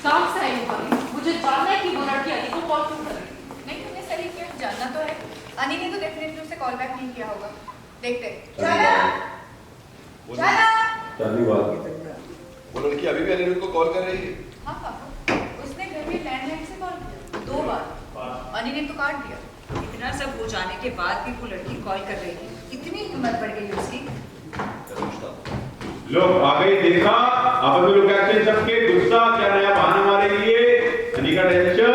काम से आई हूँ, मुझे जानना है कि वो लड़की अली को कॉल क्यों कर रही है। नहीं तुमने सही किया, जानना तो है। अनी ने तो डेफिनेटली उसे कॉल बैक नहीं किया होगा। देखते। वो लड़की अभी भी अनिरुद्ध को कॉल कर रही है। हाँ पापा, उसने घर में लैंडलाइन से कॉल किया 2 बार। अनी ने तो काट दिया। इतना सब हो जाने के बाद भी वो लड़की कॉल कर रही थी, इतनी हिम्मत बढ़ गई उसकी। लो आ गई, देखा अब लोग एक्शन सबके गुस्सा क्या नया बहाना मारे लिए अनी का टेंशन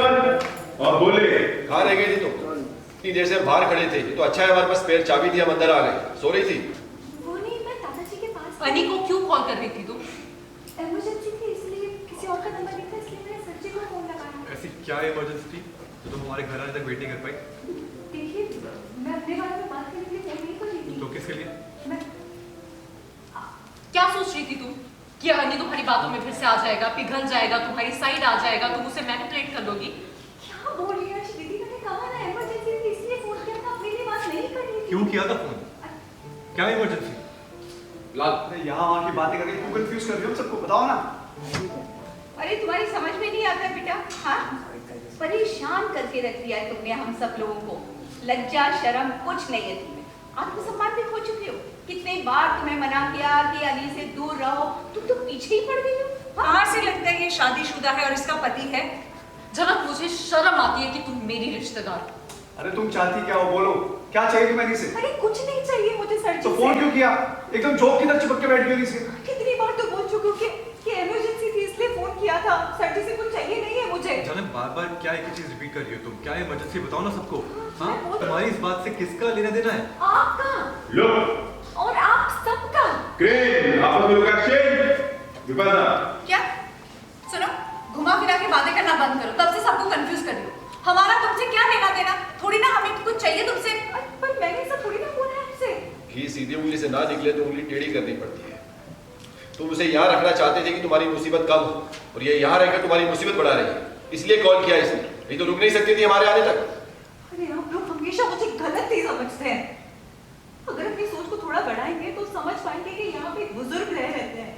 और बोले कहाँ रह गई थी तुम? इतनी देर से बाहर खड़े थे। तो अच्छा है हमारे पास स्पेयर चाबी थी, हम अंदर आ गए। सो रही थी? वो नहीं, मैं दादाजी के पास। अनी को क्यों कॉल कर रही थी तुम? इमरजेंसी थी इसलिए, किसी और का नंबर नहीं था इसलिए मैंने सर जी को फोन लगाया। ऐसी क्या इमरजेंसी थी तो तुम हमारे घर आने तक वेट नहीं कर पाई? देखिए, मैं अपने बारे में बात करने के लिए फोन नहीं कर रही थी। तो किसके लिए? मैं क्या सोच रही थी तुम कि अनी तुम्हारी बातों में फिर से आ जाएगा, पिघल जाएगा, तुम्हारी साइड आ जाएगा, तुम उसे मैनिपुलेट कर लोगी? क्या बोल रही है दीदी? मैंने कहा ना इमरजेंसी थी इसलिए फोन किया था, अपने लिए बात नहीं करनी थी। क्यों किया था फोन? क्या इमरजेंसी? लाल यहाँ वहाँ की बातें करके क्यों कंफ्यूज कर रही हो सबको? बताओ ना। अरे तुम्हारी समझ में नहीं आता बेटा? हाँ, परेशान करके रख दिया है तुमने हम सब लोगों को। लज्जा शर्म कुछ नहीं है तुम्हें। आत्मसम्मान भी खो चुके हो। कितने बार तुम्हें मना किया कि अली से दूर रहो, तुम तो पीछे ही पड़ गई हो। कहाँ से लगता है ये शादीशुदा है और इसका पति है? जनक, मुझे शर्म आती है कि तुम मेरी रिश्तेदार हो। अरे तुम चाहती क्या हो? बोलो, क्या चाहिए तुम्हें अनी से? अरे कुछ नहीं चाहिए मुझे सर जी तो फोन क्यों किया? एकदम जोक की तरह चिपक के बैठ गई अनी से। कितनी बार तो बोल चुकी हूँ कि इमरजेंसी थी इसलिए फोन किया था। सर जी से कुछ चाहिए नहीं है मुझे। जानक बार बार क्या एक ही चीज रिपीट कर रही हो तुम? क्या इमरजेंसी बताओ ना सबको। हाँ, मैं बोल- तुम्हारी इस बात से किसका लेना देना है? आपका लो और आप सबका। क्रेन आपस में लोग एक्शन विपाशा क्या? सुनो, घुमा फिरा के बातें करना बंद करो। तब से सबको कंफ्यूज कर रही हो। हमारा तुमसे क्या लेना देना? थोड़ी ना हमें कुछ चाहिए तुमसे। पर मैंने सब थोड़ी ना बोला है आपसे। घी सीधी उंगली से ना निकले तो उंगली टेढ़ी करनी पड़ती है। तुम उसे यहाँ रखना चाहते थे कि तुम्हारी मुसीबत कम हो, और ये यहाँ रहकर तुम्हारी मुसीबत बढ़ा रही है। इसलिए कॉल किया इसने, नहीं तो रुक नहीं सकती थी हमारे आने तक। अरे आप लोग हमेशा मुझे गलत ही समझते हैं। अगर अपनी सोच को थोड़ा बढ़ाएंगे तो समझ पाएंगे कि यहाँ पे बुजुर्ग रह रहते हैं,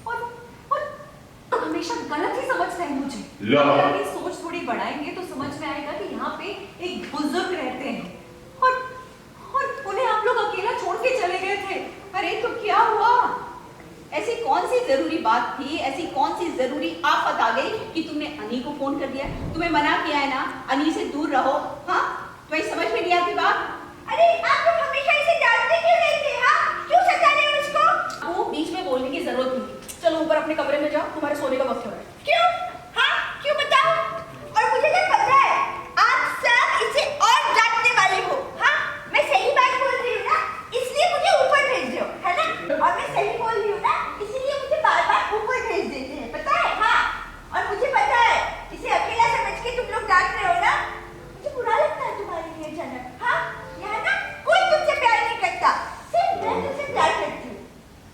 और हमेशा गलत ही समझते हैं मुझे। लो। अगर अपनी सोच थोड़ी बढ़ाएंगे तो समझ में आएगा कि यहाँ पे एक बुजुर्ग रहते हैं, और उन्हें आप लोग अकेला छोड़ के चले गए थे। अरे तो क्या हुआ? ऐसी कौन सी जरूरी बात थी, ऐसी कौन सी जरूरी आफत आ गई कि तुमने अनी को फोन कर दिया? तुम्हें मना किया है ना, अनी से दूर रहो। हाँ, तुम्हें समझ में नहीं आती बात? अरे आप लोग हमेशा इसे डांटते क्यों रहते हैं? हाँ, क्यों सता रहे हो उसको? वो बीच में बोलने की जरूरत नहीं। चलो ऊपर अपने कमरे में जाओ, तुम्हारे सोने का वक्त हो रहा है। क्यों? हाँ, क्यों बताओ? और मुझे तो पता है आप सब इसे और डांटने वाले हो। हाँ, मैं सही बात बोल रही हूँ ना, इसलिए मुझे ऊपर भेज रहे हो, है ना? और मैं सही बोल रही हूँ ना, इसलिए मुझे बार-बार ऊपर भेज देते हैं, पता है? हाँ, और मुझे पता है इसे अकेला समझ के तुम लोग डांट रहे हो ना, मुझे बुरा लगता है तुम्हारे लिए जनक। हाँ, यहाँ ना कोई तुमसे प्यार नहीं करता, सिर्फ मैं तुमसे प्यार करती हूँ।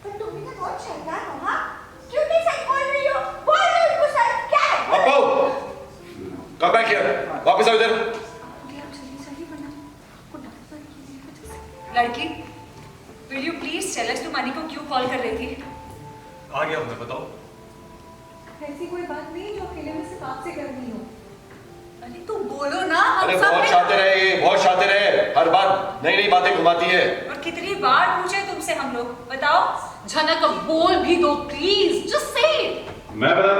पर तुम भी तो बहुत शैतान हो। हाँ, क्यों नहीं सच बोल रही हो? बोल दो उनको सच क्या है? अप्पू, कम बैक हियर, वापस आओ इधर। लड़की, will you please tell us तुम अनी को क्यों कॉल कर रही थी? आ गया मैं, बताओ। ऐसी कोई बात नहीं जो अकेले में सिर्फ आपसे करनी हो। अरे तू बोलो ना, हम अरे सब बहुत में- शातिर है ये, बहुत शातिर है। हर बार नई नई बातें घुमाती है। और कितनी बार पूछे तुमसे हम लोग? बताओ। जनक, अब बोल भी दो प्लीज, जस्ट से इट। मैं बताता